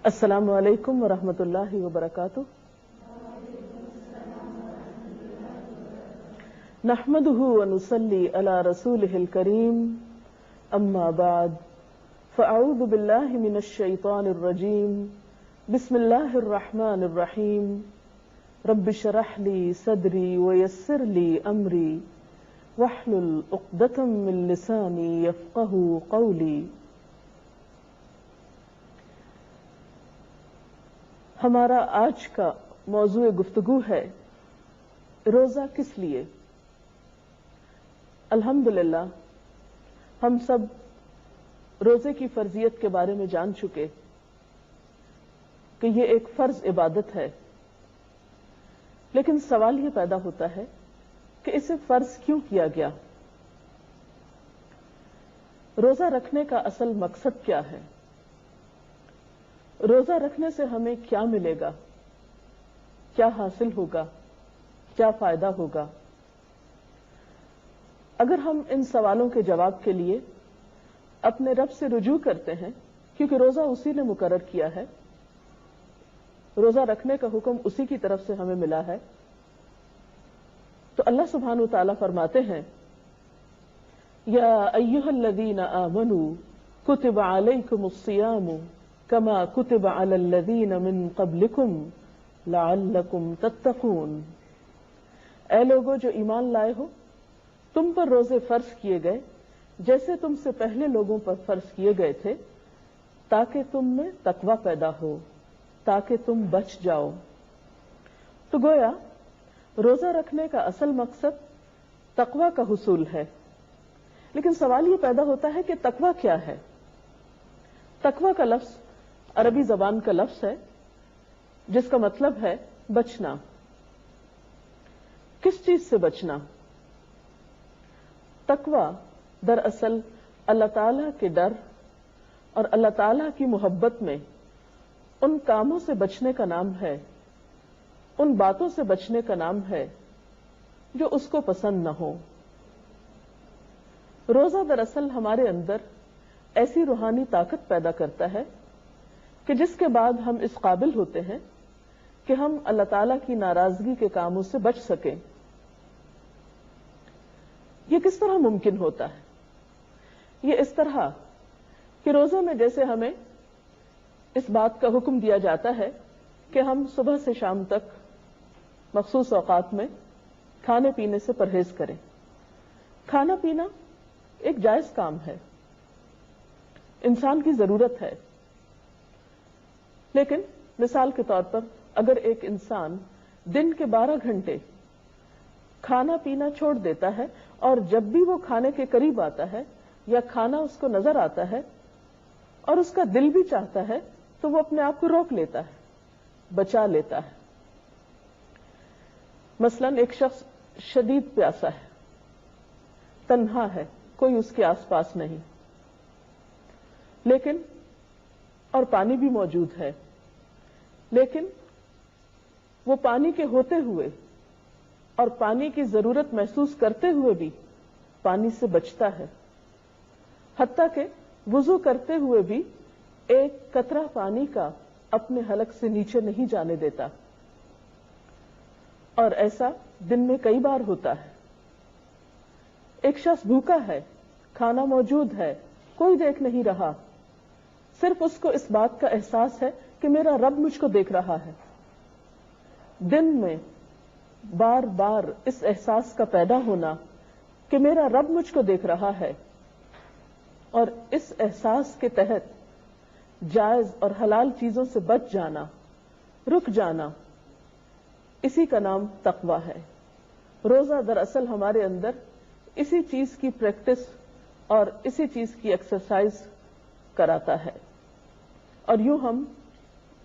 السلام علیکم ورحمۃ اللہ وبرکاتہ. نحمده ونصلي على رسوله الكريم اما بعد فاعوذ بالله من الشيطان الرجيم بسم الله الرحمن الرحيم رب اشرح لي صدري ويسر لي امري واحلل عقدة من لساني يفقهوا قولي. ہمارا آج کا موضوع گفتگو ہے روزہ کس لیے. الحمدللہ ہم سب روزے کی فرضیت کے بارے میں جان چکے کہ یہ ایک فرض عبادت ہے، لیکن سوال یہ پیدا ہوتا ہے کہ اسے فرض کیوں کیا گیا؟ روزہ رکھنے کا اصل مقصد کیا ہے؟ روزہ رکھنے سے ہمیں کیا ملے گا، کیا حاصل ہوگا، کیا فائدہ ہوگا؟ اگر ہم ان سوالوں کے جواب کے لیے اپنے رب سے رجوع کرتے ہیں، کیونکہ روزہ اسی نے مقرر کیا ہے، روزہ رکھنے کا حکم اسی کی طرف سے ہمیں ملا ہے، تو اللہ سبحانہ و تعالیٰ فرماتے ہیں یا ایھا الذین آمنوا کتب علیکم الصیام کما کتب علی الذین من قبلکم لعلکم تتقون. اے لوگو جو ایمان لائے ہو، تم پر روزے فرض کیے گئے جیسے تم سے پہلے لوگوں پر فرض کیے گئے تھے، تاکہ تم میں تقوی پیدا ہو، تاکہ تم بچ جاؤ. تو گویا روزہ رکھنے کا اصل مقصد تقوی کا حصول ہے. لیکن سوال یہ پیدا ہوتا ہے کہ تقوی کیا ہے؟ تقوی کا لفظ عربی زبان کا لفظ ہے جس کا مطلب ہے بچنا. کس چیز سے بچنا؟ تقوی دراصل اللہ تعالیٰ کے ڈر اور اللہ تعالیٰ کی محبت میں ان کاموں سے بچنے کا نام ہے، ان باتوں سے بچنے کا نام ہے جو اس کو پسند نہ ہو. روزہ دراصل ہمارے اندر ایسی روحانی طاقت پیدا کرتا ہے کہ جس کے بعد ہم اس قابل ہوتے ہیں کہ ہم اللہ تعالیٰ کی ناراضگی کے کاموں سے بچ سکیں. یہ کس طرح ممکن ہوتا ہے؟ یہ اس طرح کہ روزے میں جیسے ہمیں اس بات کا حکم دیا جاتا ہے کہ ہم صبح سے شام تک مخصوص اوقات میں کھانے پینے سے پرہیز کریں. کھانا پینا ایک جائز کام ہے، انسان کی ضرورت ہے. لیکن مثال کے طور پر اگر ایک انسان دن کے 12 گھنٹے کھانا پینا چھوڑ دیتا ہے اور جب بھی وہ کھانے کے قریب آتا ہے یا کھانا اس کو نظر آتا ہے اور اس کا دل بھی چاہتا ہے تو وہ اپنے آپ کو روک لیتا ہے، بچا لیتا ہے. مثلا ایک شخص شدید پیاسا ہے، تنہا ہے، کوئی اس کے آس پاس نہیں، لیکن اور پانی بھی موجود ہے، لیکن وہ پانی کے ہوتے ہوئے اور پانی کی ضرورت محسوس کرتے ہوئے بھی پانی سے بچتا ہے، حتیٰ کہ وضو کرتے ہوئے بھی ایک قطرہ پانی کا اپنے حلق سے نیچے نہیں جانے دیتا. اور ایسا دن میں کئی بار ہوتا ہے. ایک شخص بھوکا ہے، کھانا موجود ہے، کوئی دیکھ نہیں رہا، صرف اس کو اس بات کا احساس ہے کہ میرا رب مجھ کو دیکھ رہا ہے. دن میں بار بار اس احساس کا پیدا ہونا کہ میرا رب مجھ کو دیکھ رہا ہے اور اس احساس کے تحت جائز اور حلال چیزوں سے بچ جانا، رک جانا، اسی کا نام تقوی ہے. روزہ دراصل ہمارے اندر اسی چیز کی پریکٹس اور اسی چیز کی ایکسرسائز کراتا ہے، اور یوں ہم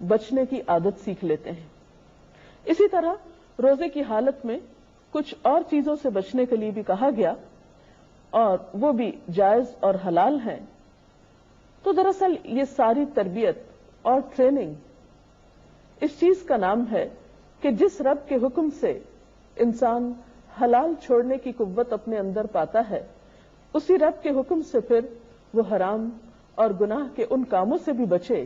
بچنے کی عادت سیکھ لیتے ہیں. اسی طرح روزے کی حالت میں کچھ اور چیزوں سے بچنے کے لیے بھی کہا گیا، اور وہ بھی جائز اور حلال ہیں. تو دراصل یہ ساری تربیت اور ٹریننگ اس چیز کا نام ہے کہ جس رب کے حکم سے انسان حلال چھوڑنے کی قوت اپنے اندر پاتا ہے، اسی رب کے حکم سے پھر وہ حرام اور گناہ کے ان کاموں سے بھی بچے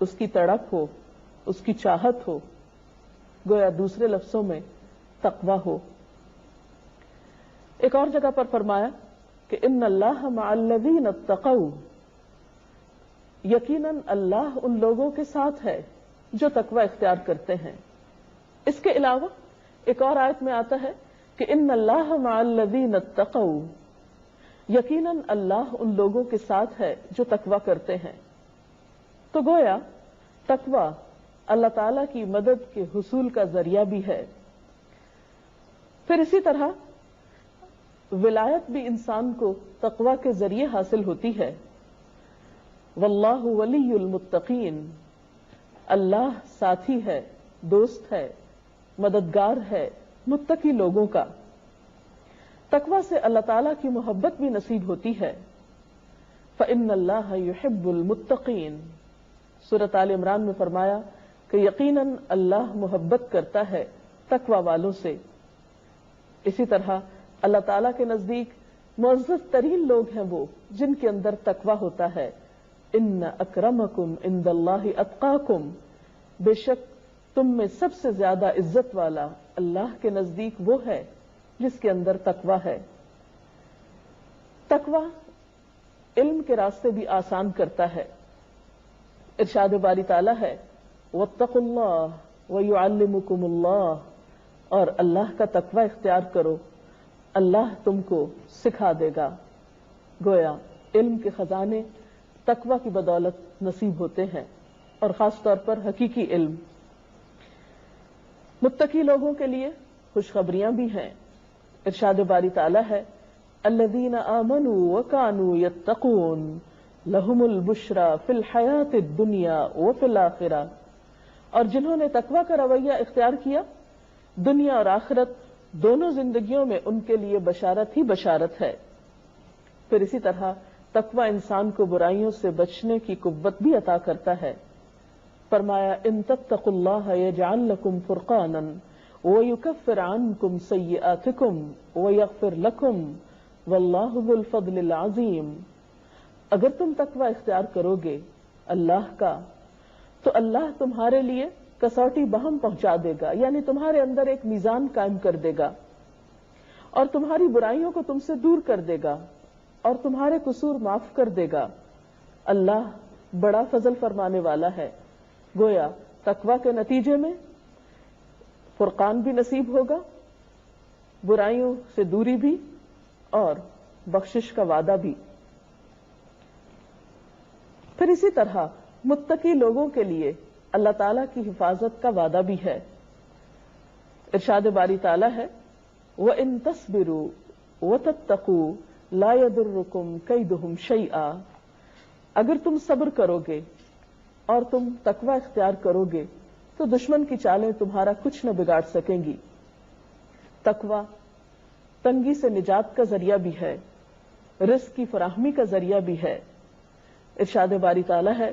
اس کی تڑپ ہو، اس کی چاہت ہو، گویا دوسرے لفظوں میں تقویٰ ہو۔ ایک اور جگہ پر فرمایا کہ ان اللہ مع الذین اتقوا، یقیناً اللہ ان لوگوں کے ساتھ ہے جو تقوی اختیار کرتے ہیں۔ اس کے علاوہ ایک اور آیت میں آتا ہے کہ ان اللہ مع الذین اتقوا، یقیناً اللہ ان لوگوں کے ساتھ ہے جو تقوی کرتے ہیں۔ تو گویا تقوی اللہ تعالی کی مدد کے حصول کا ذریعہ بھی ہے۔ پھر اسی طرح ولایت بھی انسان کو تقوی کے ذریعے حاصل ہوتی ہے۔ واللہ ولی المتقین، اللہ ساتھی ہے، دوست ہے، مددگار ہے متقی لوگوں کا۔ تقوی سے اللہ تعالیٰ کی محبت بھی نصیب ہوتی ہے۔ فإن اللہ یحب المتقین، سورۃ آل عمران میں فرمایا کہ یقیناً اللہ محبت کرتا ہے تقوی والوں سے۔ اسی طرح اللہ تعالیٰ کے نزدیک معزز ترین لوگ ہیں وہ جن کے اندر تقوی ہوتا ہے۔ ان اکرمکم عند اللہ اتقاکم، بے شک تم میں سب سے زیادہ عزت والا اللہ کے نزدیک وہ ہے جس کے اندر تقوی ہے۔ تقوی علم کے راستے بھی آسان کرتا ہے۔ ارشاد باری تعالیٰ ہے واتقوا اللہ ویعلمکم اللہ، اور اللہ کا تقوی اختیار کرو، اللہ تم کو سکھا دے گا۔ گویا علم کے خزانے تقوی کی بدولت نصیب ہوتے ہیں، اور خاص طور پر حقیقی علم۔ متقی لوگوں کے لیے خوشخبریاں بھی ہیں۔ ارشاد باری تعالیٰ ہے الذین آمنوا وکانوا یتقون لہم البشری فی الحیاۃ الدنیا وفی الآخرہ، اور جنہوں نے تقوی کا رویہ اختیار کیا، دنیا اور آخرت دونوں زندگیوں میں ان کے لیے بشارت ہی بشارت ہے۔ پھر اسی طرح تقوی انسان کو برائیوں سے بچنے کی قوت بھی عطا کرتا ہے۔ فرمایا ان تتقوا اللہ یجعل لکم فرقانا ویکفر عنکم سیئاتکم ویغفر لکم واللہ ذو الفضل العظیم، اگر تم تقوی اختیار کرو گے اللہ کا تو اللہ تمہارے لیے کسوٹی بہم پہنچا دے گا، یعنی تمہارے اندر ایک میزان قائم کر دے گا، اور تمہاری برائیوں کو تم سے دور کر دے گا، اور تمہارے قصور معاف کر دے گا۔ اللہ بڑا فضل فرمانے والا ہے۔ گویا تقوی کے نتیجے میں فرقان بھی نصیب ہوگا، برائیوں سے دوری بھی، اور بخشش کا وعدہ بھی۔ پھر اسی طرح متقی لوگوں کے لیے اللہ تعالیٰ کی حفاظت کا وعدہ بھی ہے۔ ارشاد باری تعالیٰ ہے وَإِن تَصْبِرُوا وَتَتَّقُوا لَا يَضُرُّكُمْ كَيْدُهُمْ شَيْئًا، اگر تم صبر کرو گے اور تم تقوی اختیار کرو گے تو دشمن کی چالیں تمہارا کچھ نہ بگاڑ سکیں گی۔ تقوی تنگی سے نجات کا ذریعہ بھی ہے، رزق کی فراہمی کا ذریعہ بھی ہے۔ ارشاد باری تعالیٰ ہے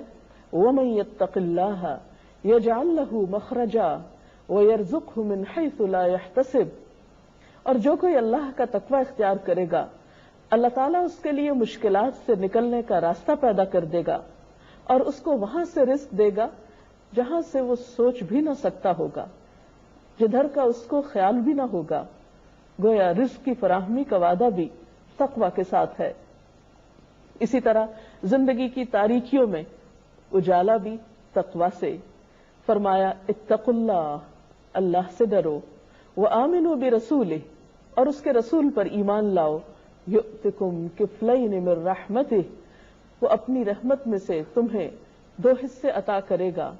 وَمَن يَتَّقِ اللَّهَ يَجْعَل لَّهُ مَخْرَجًا وَيَرْزُقْهُ مِنْ حَيْثُ لَا يَحْتَسِبُ، اور جو کوئی اللہ کا تقوی اختیار کرے گا اللہ تعالیٰ اس کے لیے مشکلات سے نکلنے کا راستہ پیدا کر دے گا، اور اس کو وہاں سے رزق دے گا جہاں سے وہ سوچ بھی نہ سکتا ہوگا، جدھر کا اس کو خیال بھی نہ ہوگا۔ گویا رزق کی فراہمی کا وعدہ بھی تقوی کے ساتھ ہے۔ اسی طرح زندگی کی تاریکیوں میں اجالا بھی تقوی سے۔ فرمایا اتقوا اللہ، اللہ سے ڈرو، وآمنوا برسولہ، اور اس کے رسول پر ایمان لاؤ، یؤتکم کفلین من رحمتہ، وہ اپنی رحمت میں سے تمہیں 2 حصے عطا کرے گا،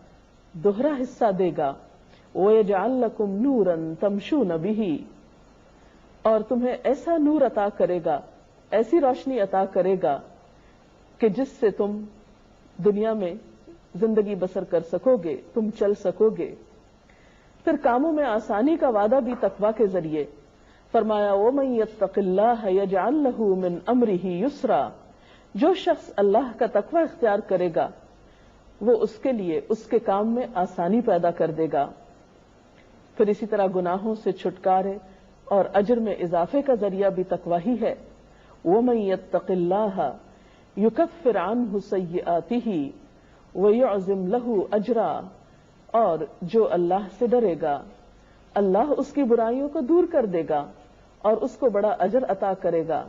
دوہرا حصہ دے گا، وَيَجْعَلْ لَكُمْ نُورًا تَمْشُونَ بِهِ، اور تمہیں ایسا نور عطا کرے گا، ایسی روشنی عطا کرے گا کہ جس سے تم دنیا میں زندگی بسر کر سکو گے، تم چل سکو گے۔ پھر کاموں میں آسانی کا وعدہ بھی تقوی کے ذریعے۔ فرمایا وَمَن يَتَّقِ اللَّهَ يَجْعَلْ لَهُ مِنْ أَمْرِهِ يُسْرًا، جو شخص اللہ کا تقوی اختیار کرے گا وہ اس کے لیے اس کے کام میں آسانی پیدا کر دے گا۔ پھر اسی طرح گناہوں سے چھٹکارے اور اجر میں اضافے کا ذریعہ بھی تقوی ہی ہے۔ وَمَن يَتَّقِ اللَّهَ يُكَفِّرْ عَنْهُ سَيِّئَاتِهِ وَيُعْظِمْ لَهُ أَجْرًا، اور جو اللہ سے ڈرے گا اللہ اس کی برائیوں کو دور کر دے گا اور اس کو بڑا اجر عطا کرے گا۔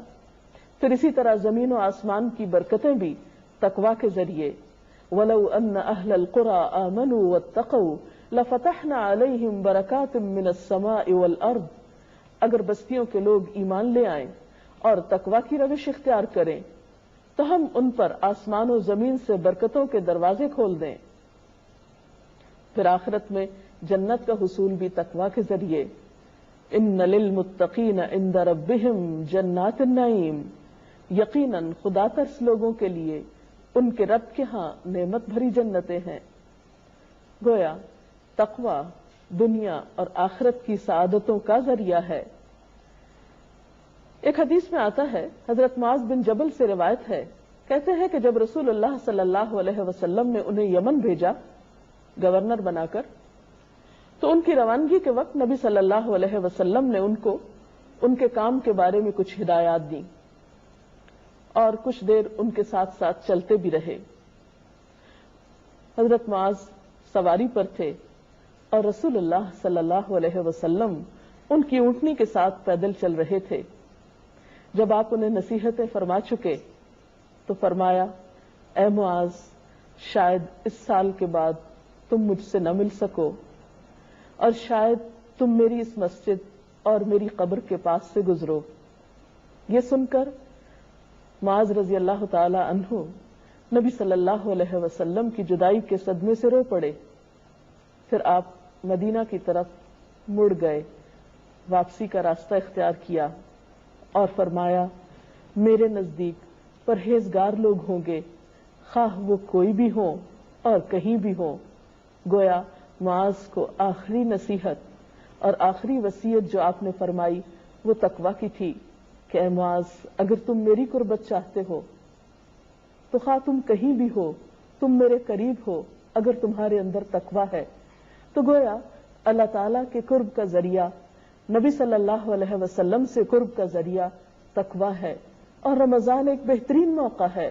پھر اسی طرح زمین و آسمان کی برکتیں بھی تقویٰ کے ذریعے، وَلَوْ أَنَّ أَهْلَ الْقُرَىٰ آمَنُوا وَاتَّقَوْا لَفَتَحْنَا عَلَيْهِمْ بَرَكَاتٍ مِّنَ السَّمَاءِ وَالْأَرْضِ، اگر بستیوں کے لوگ ایمان لے آئیں اور تقویٰ کی روش اختیار کریں تو ہم ان پر آسمان و زمین سے برکتوں کے دروازے کھول دیں۔ پھر آخرت میں جنت کا حصول بھی تقویٰ کے ذریعے، ان للمتقین عند ربہم جنات النعیم، یقیناً خدا ترس لوگوں کے لیے ان کے رب کے ہاں نعمت بھری جنتیں ہیں۔ گویا تقویٰ دنیا اور آخرت کی سعادتوں کا ذریعہ ہے۔ ایک حدیث میں آتا ہے، حضرت معاذ بن جبل سے روایت ہے، کہتے ہیں کہ جب رسول اللہ صلی اللہ علیہ وسلم نے انہیں یمن بھیجا گورنر بنا کر، تو ان کی روانگی کے وقت نبی صلی اللہ علیہ وسلم نے ان کو ان کے کام کے بارے میں کچھ ہدایات دیں اور کچھ دیر ان کے ساتھ ساتھ چلتے بھی رہے۔ حضرت معاذ سواری پر تھے اور رسول اللہ صلی اللہ علیہ وسلم ان کی اونٹنی کے ساتھ پیدل چل رہے تھے۔ جب آپ انہیں نصیحتیں فرما چکے تو فرمایا، اے معاذ، شاید اس سال کے بعد تم مجھ سے نہ مل سکو اور شاید تم میری اس مسجد اور میری قبر کے پاس سے گزرو۔ یہ سن کر معاذ رضی اللہ تعالی عنہ نبی صلی اللہ علیہ وسلم کی جدائی کے صدمے سے رو پڑے۔ پھر آپ مدینہ کی طرف مڑ گئے، واپسی کا راستہ اختیار کیا اور فرمایا، میرے نزدیک پرہیزگار لوگ ہوں گے، خواہ وہ کوئی بھی ہوں اور کہیں بھی ہوں۔ گویا معاذ کو آخری نصیحت اور آخری وصیت جو آپ نے فرمائی وہ تقویٰ کی تھی کہ اے معاذ، اگر تم میری قربت چاہتے ہو تو خواہ تم کہیں بھی ہو، تم میرے قریب ہو، اگر تمہارے اندر تقویٰ ہے تو گویا اللہ تعالیٰ کے قرب کا ذریعہ، نبی صلی اللہ علیہ وسلم سے قرب کا ذریعہ تقویٰ ہے، اور رمضان ایک بہترین موقع ہے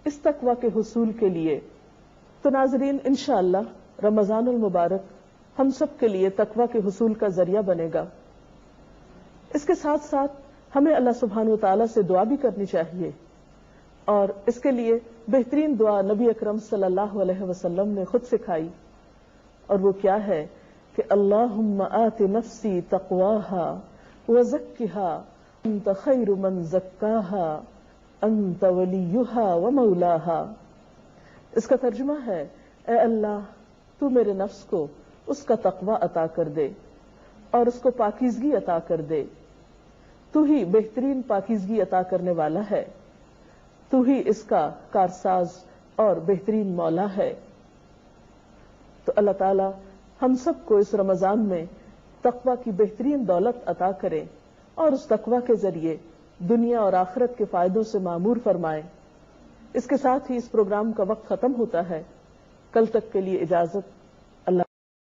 اس تقویٰ کے حصول کے لیے۔ تو ناظرین، انشاءاللہ رمضان المبارک ہم سب کے لیے تقویٰ کے حصول کا ذریعہ بنے گا۔ اس کے ساتھ ساتھ ہمیں اللہ سبحانہ و تعالیٰ سے دعا بھی کرنی چاہیے، اور اس کے لیے بہترین دعا نبی اکرم صلی اللہ علیہ وسلم نے خود سکھائی، اور وہ کیا ہے کہ اللہم آت نفسی تقواہا وزکھا انت خیر من زکاہا انت ولیہا ومولاہا۔ اس کا ترجمہ ہے، اے اللہ، تو میرے نفس کو اس کا تقوی عطا کر دے اور اس کو پاکیزگی عطا کر دے۔ تو ہی بہترین پاکیزگی عطا کرنے والا ہے، تو ہی اس کا کارساز اور بہترین مولا ہے۔ تو اللہ تعالی ہم سب کو اس رمضان میں تقوی کی بہترین دولت عطا کرے اور اس تقوی کے ذریعے دنیا اور آخرت کے فائدوں سے معمور فرمائے۔ اس کے ساتھ ہی اس پروگرام کا وقت ختم ہوتا ہے۔ کل تک کے لیے اجازت۔